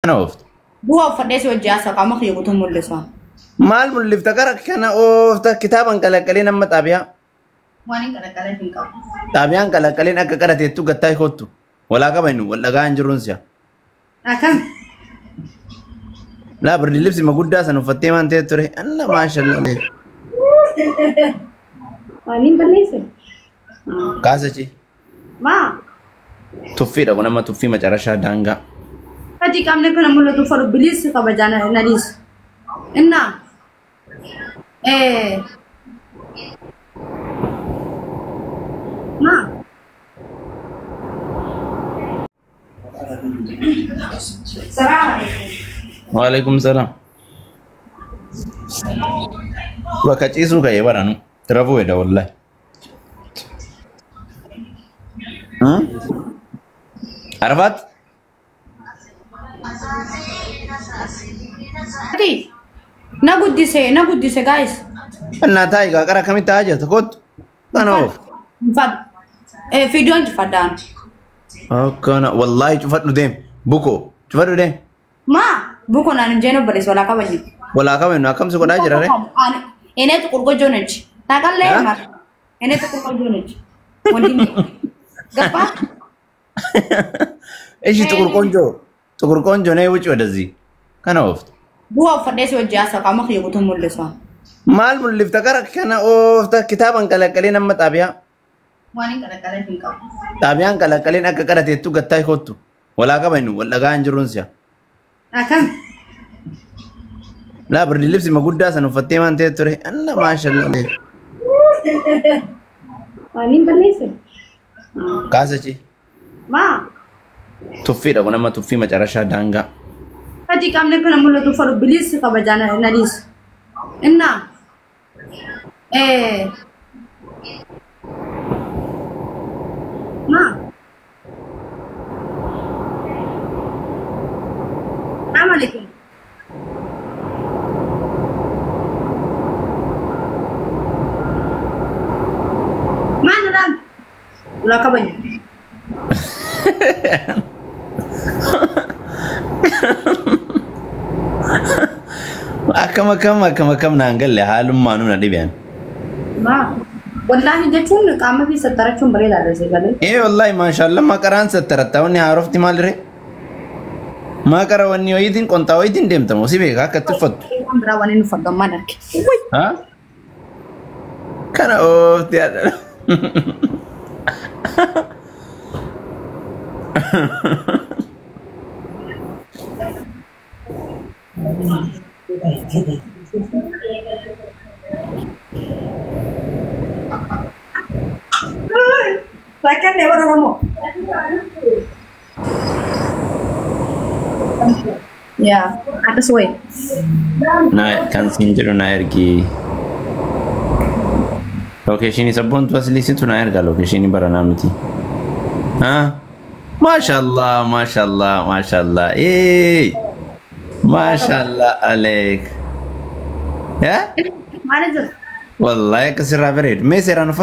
أنا وفت هو فديس وجاسة قام خيبتهم ملسوا مال من اللي افتكرك كان أوفت كتابا كلا أما تابيا واني كلا فينكم تابيان كلا أكا كلا تيتو قتاي خوتو ولا كبينو ولا كان جرونسيا أكم لا برد اللبس ما قد داسا نفتي ما انت تري أنا ما شاء الله عليك واني بليسه كاسة ما توفي ده ونما توفي ما جرشة دانغا هذي كم نكنا مولو تفر بليس كبجانا ناديس إننا ما السلام وعليكم السلام وكاتيسو كاي برانو ترافو ده والله عرفت هذي نقول ديسه guys أنا تايجا كرا كمي تاجا تكوت أنا وف فد فيديو أنت فدان أوكي والله شوفت له ديم بوكو شوفت له ديم ما بكون أنا جينو بريس ولا كبني ولا كمان أكم سكون أجرا رأي أنا إني تقول كجونج تاكل ليه ما إني تقول كجونج وديني قبّا إيش تقول كونجو نه وش ودزي كان وفت هو فديس وجاسة قام خيبتهم ملسوا مال من اللي افتكرك كان أوفت كتابا كلا أما تابيا واني كلا فينكم تابيان كلا أكا كلا تيتو قتاي خوتو ولا كبينو ولا كان جرونسيا أكم لا برد اللبس ما قد داسا نفتي ما انت تري أنا ما شاء الله عليك واني بليسه كاسة ما توفي ده ونما توفي ما جرشة دانغا هذي كم نكنا مولو تفر بليس كبجانا ناديس إننا ما عملكم ما نران ولا كبني أكم نانجل لحال ما نونا ديبيان ما والله جتون قام في سترچون بري لا رسي قال إيه والله ما شاء الله ما كران سترتا وني عرفت مال ري ما كرا وني ويدين كنت ويدين ديم تمو سيبي كتفت برا وني نفضل ما نك ها كان أوف تيا Rakan ne wara ramo ya ada suwe na kan sinjiro na ergi location is abon tu asli situ na erga location barana miti ha ما شاء الله ما شاء الله ما شاء الله إيه ما شاء الله عليك يا manager والله كسر بريد ما سيرانو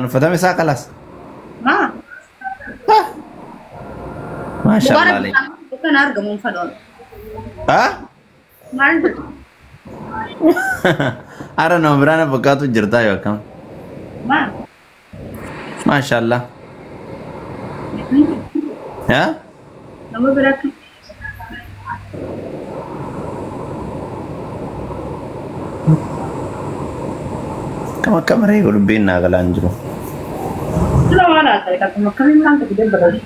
فد مسا خلاص ما ما شاء الله عليك bukan harga munfadon ها manager أرى نمبرنا بكاتو جرتا يا كم ما شاء الله ya nomor berapa كم رأي يقول بيننا كلانجرو لا ولا تلك كم يمكن تبدأ بدل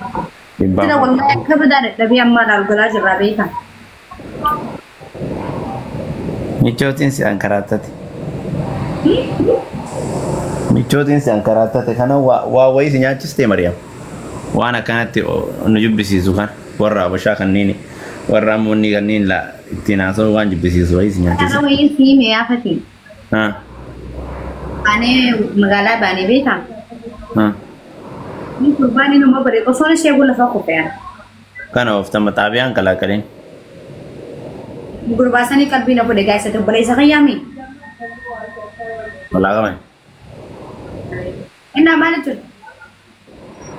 tidak والله كبدأ tapi أما الجلاج الرابع michootiin si ankaraattate kana waa wayii si nyaachistee Mariam waan akkanatti nu jubbisiisu kan warra Habashaa kanneen warra ammoonni kanneen la ittiin haasa'u waan jubbisiisu wayii si nyaachisa. Kana wayii si meeyaafati. Ani magaalaa baanee beekan. Ni kurbaani nama bare osoo ishee lafa qopheeyan. Kana ooftan maxaabiyaan kalaakaleen. Gurbaasanii qalbii na godhe gaa'isa dabbalee isa qayyaami. Walaa qaban. Innaa maal jechuudha?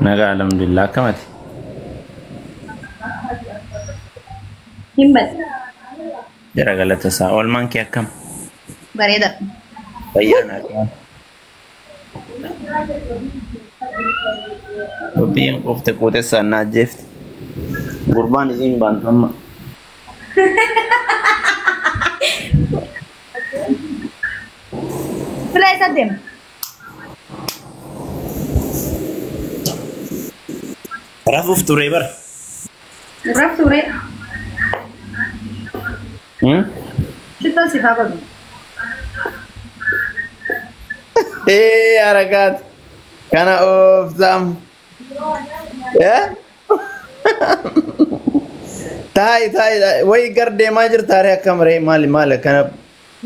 Nagaa alhamdulillah akkamati. Himbat. Jara galata isaa. Oolmaan kee akkam? Bareeda. Fayyaan akkam? Bobbiin qofte quutessaan naa jeefti. Gurbaan isiin baantu amma. Sila isa din. Rafuuf ture bara. Raf ture. Cito si fa così. Harakaat. Kana oofsam. Taai. Wayi gar deemaa jirta ree akkam ree maali kana.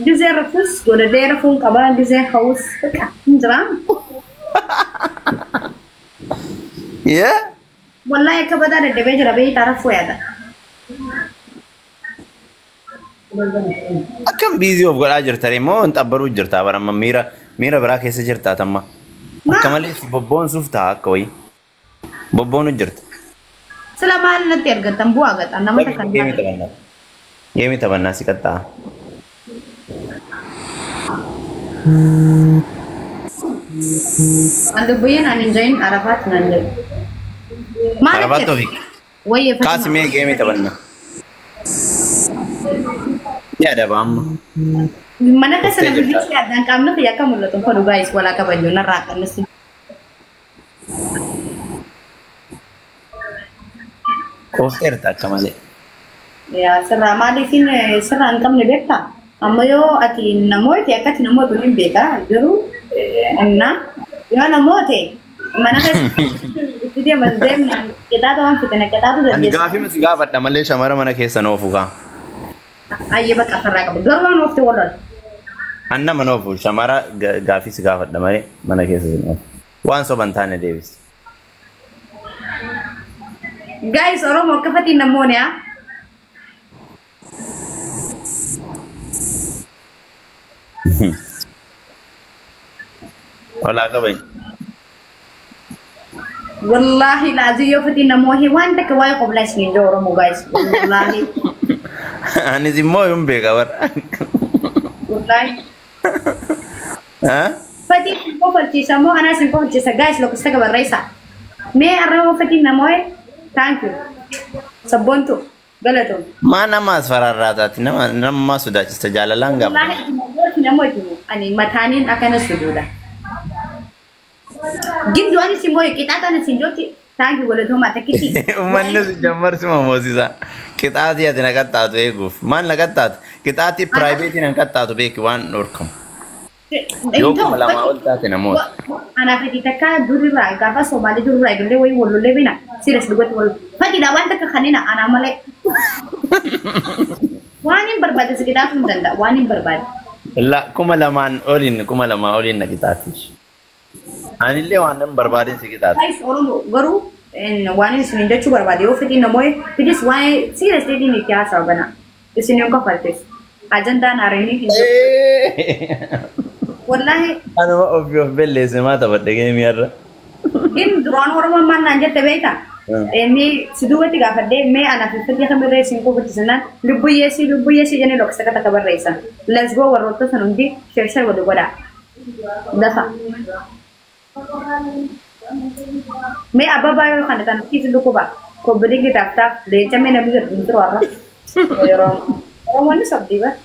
Gisee rafus goda dee rafuun qabaa gisee hawus hin jiraa. Wallahi akka badaa deddeebee jira beektaa rafuu yaada. Akkam biizii of godhaa jirta ree moo hin xabbaruu jirta bara amma miira biraa keessa jirta tamma. Akka malee bobboon suuf ta'a akka wayii. Bobboon jirta. Sila maal natti argattan bu'aa gata nama takkan. Geemii taphannaa si qaxxaa. Andubbiin ani jain Arafaat nan jedhu. Arafaat Toofiq. Wayye Kaasimee geemii taphannaa. Yaada baamma. Mana keessa na guddisee addaan qaamna fi akka mul'atu fa dhugaayis walaa kabajuu narraa akkannis. Koofteerta akka malee. Yaa sirraa maaliifin sirraa hin qabne beektaa? Amma yoo ati namooti akkati namoota hin beekaa garuu yoo namoota mana keessa itti deeman deemnaan qixaata waan fitane qixaatu Ani dandeessa. gaafii miti gaafadha malee shamara mana keessa noofu kaa. Ayyee bakka farraa qabu garuu waan oofte walloon. Anna mana oofu shamara gaafii si gaafadha malee mana keessa si noofu. Waan soban taane deebisi. Guys, Oromoo akka fatiin namoonni haa. Walaa qabay. Wallahi laazii yoo fatiin namoonni waan takka waa'ee qobla isin iddoo Oromoo guys. Wallahi. Anis immoo hin beeka bara. Wallahi. Haa? Fatiin sin kofalchiisa moo anaa sin kofalchiisa guys lokkista gabarreessa. Mee arraba fatiin namoonni thank you. Sabbontu galatoon. Maa nama as fararraataati nama sodaachista jaalalaan gaafa. Wallahi namooti ani mataaniin akkana suduudha. Gimdu ani sin mooyi qixaata ani sin jooti thank you galatoo maa takkiti. Uummanni si jammarsuma moosisa. Qixaatii ati naqaxxaatu eeguuf. Maal naqaxxaatu? Qixaatii piraayiveetii naqaxxaatu beeki waan dhorkamu. Yoo kuma lamaa ol taate namoota. Anaaf itti takka durirraa gaafa Somaalii durirraa ijoollee wayii wallollee bina siras dhugatti wal. Fadhiidha waan takka kanina anaa malee. Waan hin barbaade si qixaatu hin danda'a waan hin barbaade. Kuma lamaan oliin na qixaati. Anillee waan hin barbaadin si qixaati. Guys Oromoo garuu waan isin jechuu barbaade yoo fedhiin namoonni fidis waan siras dheedhiin itti haasa'a bana. Isin yoo kafaltes ajandaan haaranii hin jiru. Wallahi. Anuma of belleesse maa taphadhe geemii irra. Gin duraan Oromoon maal naan jette beekta. Mee si duubatti gaafadhee mee anaaf fakkii kan barreessin kofalchisanaan lubbuyyeessi jennee lokkisa kata barreessan. Let's go warroota san hundi sheershar wali godhaa. Dafa. Mee abbaa yoo kana tan kiisi lukuba. Kobbidii kitaabtaaf leenca mee namni gadi hin jiru warra. Oromoonni sabdii bara.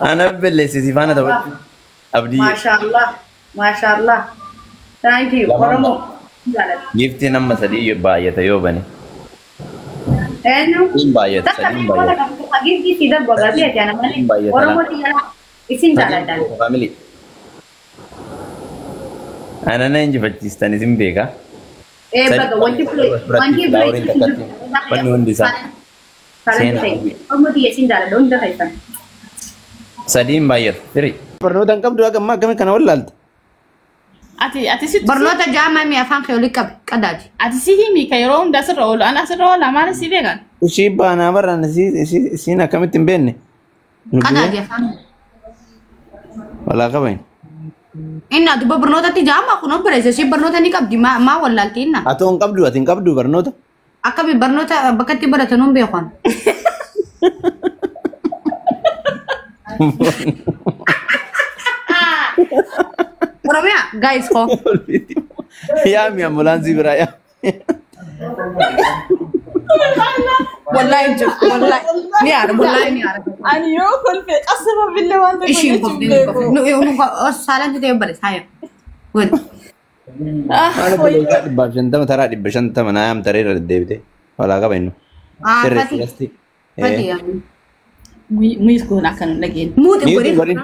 Ana belleessisi faana taphachuu. Abdii. Mashallah. Thank you. Oromoo. Giftii nama sadii baay'ata yoo bane. Eenyu? Siin baay'ata sadiin baay'ata. Giftii si darbu agartee ati ana malee. Oromoo xiyyaara isin jaalladhaan. Family. Ana na injifachiistan isin beeka. Baga wanti Wanni hundi isaa. Oromoo xiyya isin jaalladha hunda keessan. Sadiin baay'ata. Firii. Barnoota hin qabdu hagammaa akkamii kana wallaalta. Ati si Barnoota jaama mi afaan kee olii qabi qadaati. ati si himi ka yeroo hunda asirra oolu ana asirra oola maal si beekan? Ishii baanaa baraan isiin akkamitti hin beekne. Qadaati afaan. Walaa qabayin. Inna dubba barnootatti jaama kun obboleessa ishee barnoota ni qabdi maa wallaalti inna. Ati hin qabdu barnoota. Akka barnoota bakkatti baratanuun beekan. Oromiyaa guys koo. Yaa mi ambulaansii biraa yaa. Wallahi jiru. Wallahi ni aara. Wallahi ni aara. Ani yoo kolfe qasaba billee waan ta'eef. Ishiin kofte. Nu saalaan ta'e bale saaya. Wal. Dhibbaaf shantama taraa dhibba shantama naa yaam tareera deddeebite. Walaa qaba inni. Sirreessi gasti. Fati. Muis kun akan lagi. Muuti Miyuutiin godhin.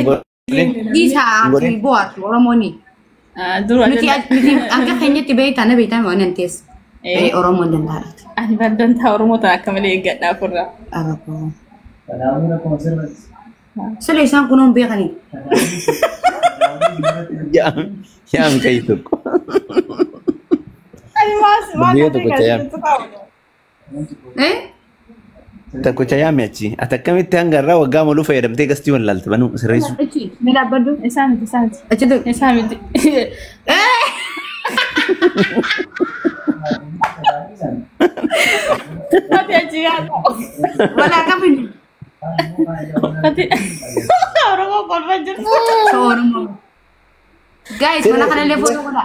godhin. Isa fi bohaartu Oromooni. Nuti akka keenyatti beektaa na beektaa waan hin teessu. Oromoon danda'a. Ani baddantaa Oromoo ta'an akka malee eeggadhaa ofirraa. Ababoo. Sole isaan kunuun beekanii. Yaam kayi tokko. Ani maas Biyya tokko cayaam. Eh? Tokko cayaame achi. Ati akkamitti hanga irraa waggaa maluu fayyadamtee gastii wallaalta banuu sirreessu. Achi mila baddu. Isaa miti isaa miti. Achi tu. Isaa miti. Hati achi yaadu. Wala kami. Hati Oromoo kolfa jirtu. Oromoo. Guys, mana kana illee foto godha.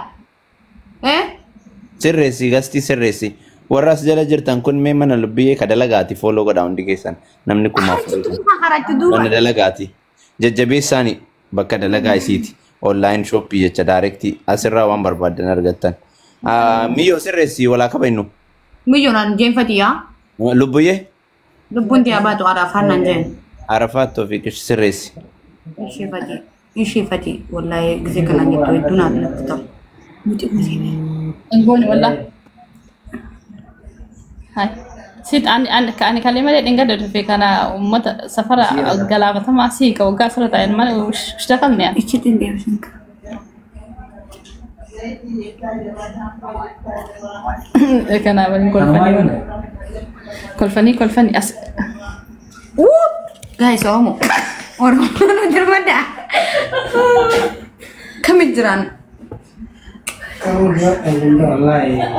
Sirreessi gastii sirreessi. Warra as jala jirtan kun mee mana biyyee ka dalagaati fooloo godhaa hundi keessan. Namni kun maaf mana dalagaati. Jajjabeessaani bakka dalagaa isiiti. Online shoppii jecha directii asirraa waan barbaadan argattan. Miyyoo sirreessi walaa qaba innu. Miyyoonaan jeenfati yaa. Lubbuyyee? Lubbuun tiyyaa baatu arafaan naan jeen. Arafaat toofiq sirreessi. Ishifati. Ishifati. Wallahi gisee kanaan jettu hedduu naan natti ta'u. Muti gisee. Ingooni wallah. Hai. Sit ani kali malee dhinga dhufe kana ummata safara galaafatamaa sii ka waggaa asirra ta'an malee ishtakalne ani. Ichi dindeebisin ka. Kana waliin kolfanii as. Guys, Oromoo. Oromoo nu jirmada. Kami jiran.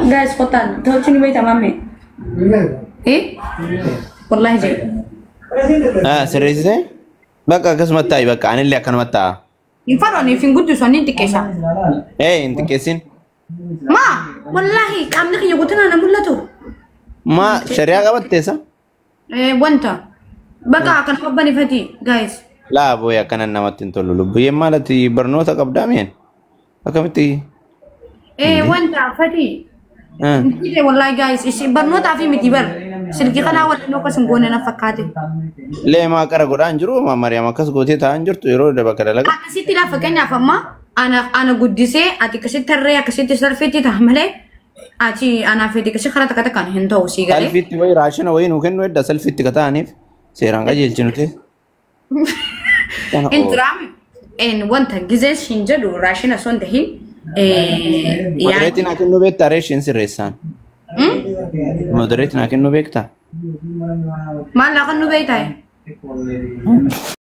Guys, kotaan. Tahu sini bayi tamame. Wallahi je. Sirreessise? Bakka akkasumatti taa'i bakka anillee akkanumatti taa'a. Infaro ni fingutu sonni tikesa. Hin xiqqeessin. Ma, wallahi qaamni kiyya guutuu na mul'atu. Ma shari'aa qabatteessa? Wanta. Bakka akan qabbani fati, guys. Laa booya akkanan namatti hin tolu. Lubbuyyeen maalati barnoota qabdaa meen? Akkamitti? Wanta fati. Miti wallahi guys, isi barnoota fi miti bar. Silki kana wala no kasin gone na fakkaate. Lee maa qara godhaan jiru ma Mariyaam akkas gootee taa'an jirtu yeroo bakka dalaga. Akkasitti lafa keenyaaf amma ana guddisee ati akkasitti tarree akkasitti salfeetti ta'a malee ati ana fedhi kasi karaa takka takkaan hin ta'u sii galee. Salfiitti wayi raashina wayi nuu kennu edda salfiitti ka ta'aniif seeraan qajeelchinu ta'e. Intiraame wanta gizees hin jedhu raashina son tahin. Modereetiin haa kennu beektaa reeshiin sirreessaan. Modereetiin haa kennu beektaa. Maal laa kan nu beektaa?